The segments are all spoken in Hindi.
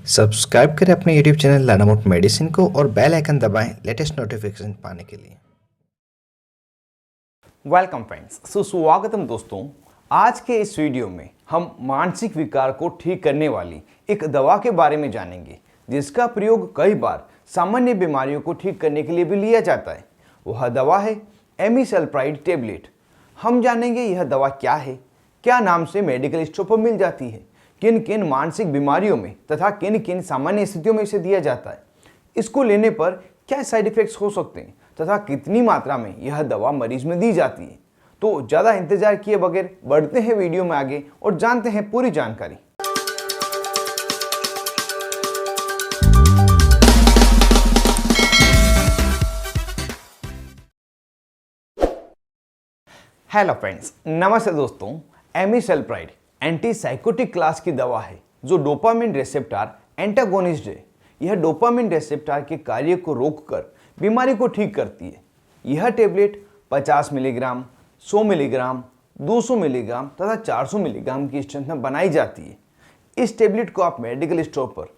सब्सक्राइब करें अपने यूट्यूब चैनल लानामोट मेडिसिन को और बेल आइकन दबाएं लेटेस्ट नोटिफिकेशन पाने के लिए। वेलकम फ्रेंड्स, सुस्वागतम दोस्तों। आज के इस वीडियो में हम मानसिक विकार को ठीक करने वाली एक दवा के बारे में जानेंगे, जिसका प्रयोग कई बार सामान्य बीमारियों को ठीक करने के लिए भी लिया जाता है। वह दवा है एमीसल्प्राइड टेबलेट। हम जानेंगे यह दवा क्या है, क्या नाम से मेडिकल स्टोर पर मिल जाती है, किन किन मानसिक बीमारियों में तथा किन किन सामान्य स्थितियों में इसे दिया जाता है, इसको लेने पर क्या साइड इफेक्ट्स हो सकते हैं तथा कितनी मात्रा में यह दवा मरीज में दी जाती है। तो ज़्यादा इंतजार किए बगैर बढ़ते हैं वीडियो में आगे और जानते हैं पूरी जानकारी। हेलो फ्रेंड्स, नमस्ते दोस्तों। एमीसल्प्राइड एंटीसाइकोटिक क्लास की दवा है जो डोपामिन रिसेप्टर एंटागोनिस्ट है। यह डोपामिन रिसेप्टर के कार्य को रोककर बीमारी को ठीक करती है। यह टेबलेट 50 मिलीग्राम, 100 मिलीग्राम, 200 मिलीग्राम तथा 400 मिलीग्राम की स्ट्रेंथ में बनाई जाती है। इस टेबलेट को आप मेडिकल स्टोर पर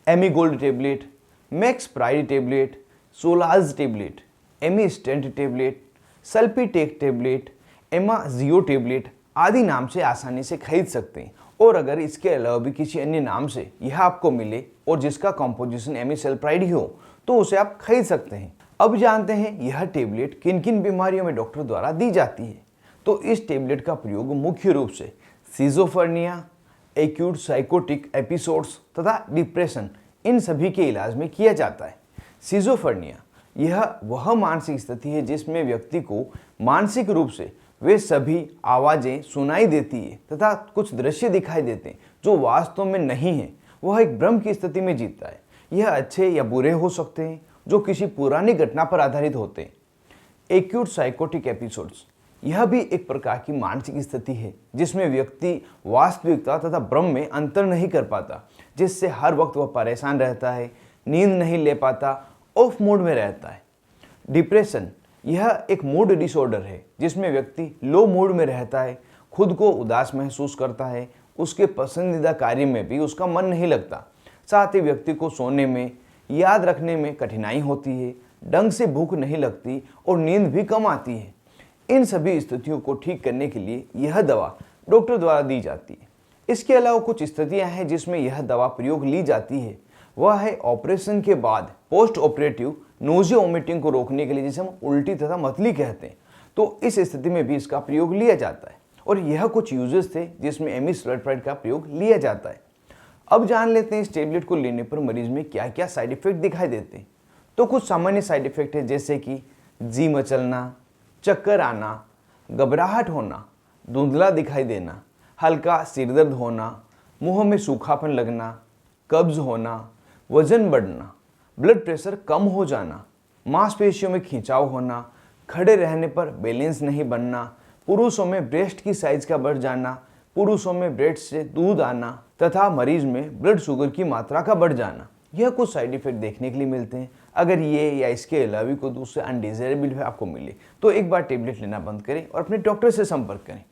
Amigold tablet, Max Pride tablet, सोलाज टेबलेट, एमी स्टेंट टेबलेट, सल्पीटेक टेबलेट, एमाजियो टेबलेट आदि नाम से आसानी से खरीद सकते हैं। और अगर इसके अलावा भी किसी अन्य नाम से यह आपको मिले और जिसका कॉम्पोजिशन एमीसल्प्राइड ही हो तो उसे आप खरीद सकते हैं। अब जानते हैं यह टेबलेट किन किन बीमारियों में डॉक्टर द्वारा दी जाती है। तो इस टेबलेट का प्रयोग मुख्य रूप से सिजोफ्रेनिया, एक्यूट साइकोटिक एपिसोड्स तथा डिप्रेशन, इन सभी के इलाज में किया जाता है। सिजोफ्रेनिया यह वह मानसिक स्थिति है जिसमें व्यक्ति को मानसिक रूप से वे सभी आवाज़ें सुनाई देती है तथा कुछ दृश्य दिखाई देते हैं जो वास्तव में नहीं है। वह एक भ्रम की स्थिति में जीता है। यह अच्छे या बुरे हो सकते हैं जो किसी पुरानी घटना पर आधारित होते हैं। एक्यूट साइकोटिक एपिसोड्स यह भी एक प्रकार की मानसिक स्थिति है जिसमें व्यक्ति वास्तविकता तथा भ्रम में अंतर नहीं कर पाता, जिससे हर वक्त वह परेशान रहता है, नींद नहीं ले पाता, ऑफ मूड में रहता है। डिप्रेशन यह एक मूड डिसऑर्डर है जिसमें व्यक्ति लो मूड में रहता है, खुद को उदास महसूस करता है, उसके पसंदीदा कार्य में भी उसका मन नहीं लगता, साथ ही व्यक्ति को सोने में, याद रखने में कठिनाई होती है, ढंग से भूख नहीं लगती और नींद भी कम आती है। इन सभी स्थितियों को ठीक करने के लिए यह दवा डॉक्टर द्वारा दी जाती है। इसके अलावा कुछ स्थितियां हैं जिसमें यह दवा प्रयोग ली जाती है। वह है ऑपरेशन के बाद पोस्ट ऑपरेटिव नोजिया वोमिटिंग को रोकने के लिए, जिसे हम उल्टी तथा मतली कहते हैं। तो इस स्थिति में भी इसका प्रयोग लिया जाता है और यह कुछ यूजेस थे जिसमें एमीसल्प्राइड का प्रयोग लिया जाता है। अब जान लेते हैं इस टेबलेट को लेने पर मरीज में क्या क्या साइड इफेक्ट दिखाई देते हैं। तो कुछ सामान्य साइड इफेक्ट है जैसे कि जी मचलना, चक्कर आना, घबराहट होना, धुंधला दिखाई देना, हल्का सिरदर्द होना, मुंह में सूखापन लगना, कब्ज होना, वजन बढ़ना, ब्लड प्रेशर कम हो जाना, मांसपेशियों में खिंचाव होना, खड़े रहने पर बैलेंस नहीं बनना, पुरुषों में ब्रेस्ट की साइज का बढ़ जाना, पुरुषों में ब्रेस्ट से दूध आना तथा मरीज में ब्लड शुगर की मात्रा का बढ़ जाना। यह कुछ साइड इफेक्ट देखने के लिए मिलते हैं। अगर ये या इसके अलावा कोई दूसरे अनडिजायरेबल आपको मिले तो एक बार टेबलेट लेना बंद करें और अपने डॉक्टर से संपर्क करें।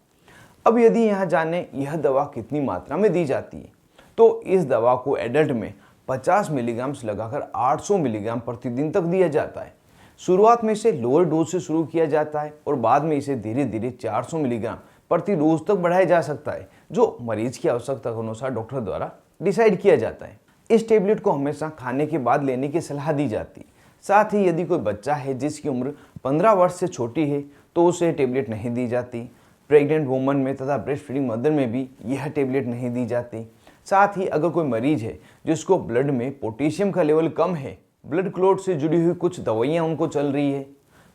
अब यदि यहाँ जाने यह दवा कितनी मात्रा में दी जाती है, तो इस दवा को एडल्ट में 50 मिलीग्राम से लगाकर 800 मिलीग्राम प्रतिदिन तक दिया जाता है। शुरुआत में इसे लोअर डोज से शुरू किया जाता है और बाद में इसे धीरे धीरे 400 मिलीग्राम प्रति डोज तक बढ़ाया जा सकता है, जो मरीज की आवश्यकता के अनुसार डॉक्टर द्वारा डिसाइड किया जाता है। इस टेबलेट को हमेशा खाने के बाद लेने की सलाह दी जाती है। साथ ही यदि कोई बच्चा है जिसकी उम्र 15 वर्ष से छोटी है तो उसे टेबलेट नहीं दी जाती। प्रेग्नेंट वुमन में तथा ब्रेस्ट फीडिंग मदर में भी यह टेबलेट नहीं दी जाती। साथ ही अगर कोई मरीज है जिसको ब्लड में पोटेशियम का लेवल कम है, ब्लड क्लॉट से जुड़ी हुई कुछ दवाइयाँ उनको चल रही है,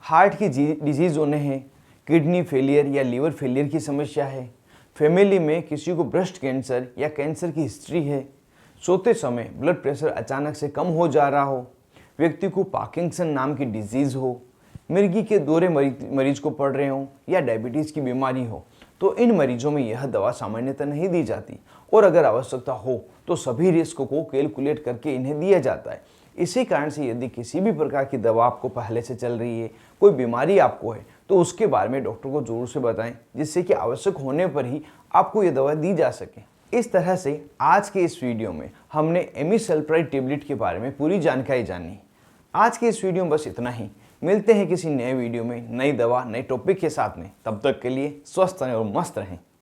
हार्ट की डिजीज़ उन्हें है, किडनी फेलियर या लीवर फेलियर की समस्या है, फैमिली में किसी को ब्रेस्ट कैंसर या कैंसर की हिस्ट्री है, सोते समय ब्लड प्रेशर अचानक से कम हो जा रहा हो, व्यक्ति को पार्किंसन नाम की डिजीज़ हो, मिर्गी के दौरे मरीज को पड़ रहे हों या डायबिटीज़ की बीमारी हो, तो इन मरीजों में यह दवा सामान्यतः नहीं दी जाती और अगर आवश्यकता हो तो सभी रिस्क को कैलकुलेट करके इन्हें दिया जाता है। इसी कारण से यदि किसी भी प्रकार की दवा आपको पहले से चल रही है, कोई बीमारी आपको है, तो उसके बारे में डॉक्टर को जरूर से बताएं, जिससे कि आवश्यक होने पर ही आपको ये दवा दी जा सके। इस तरह से आज के इस वीडियो में हमने एमिसल्प्राइड टेबलेट के बारे में पूरी जानकारी जानी। आज के इस वीडियो में बस इतना ही। मिलते हैं किसी नए वीडियो में नई दवा नए टॉपिक के साथ में। तब तक के लिए स्वस्थ रहें और मस्त रहें।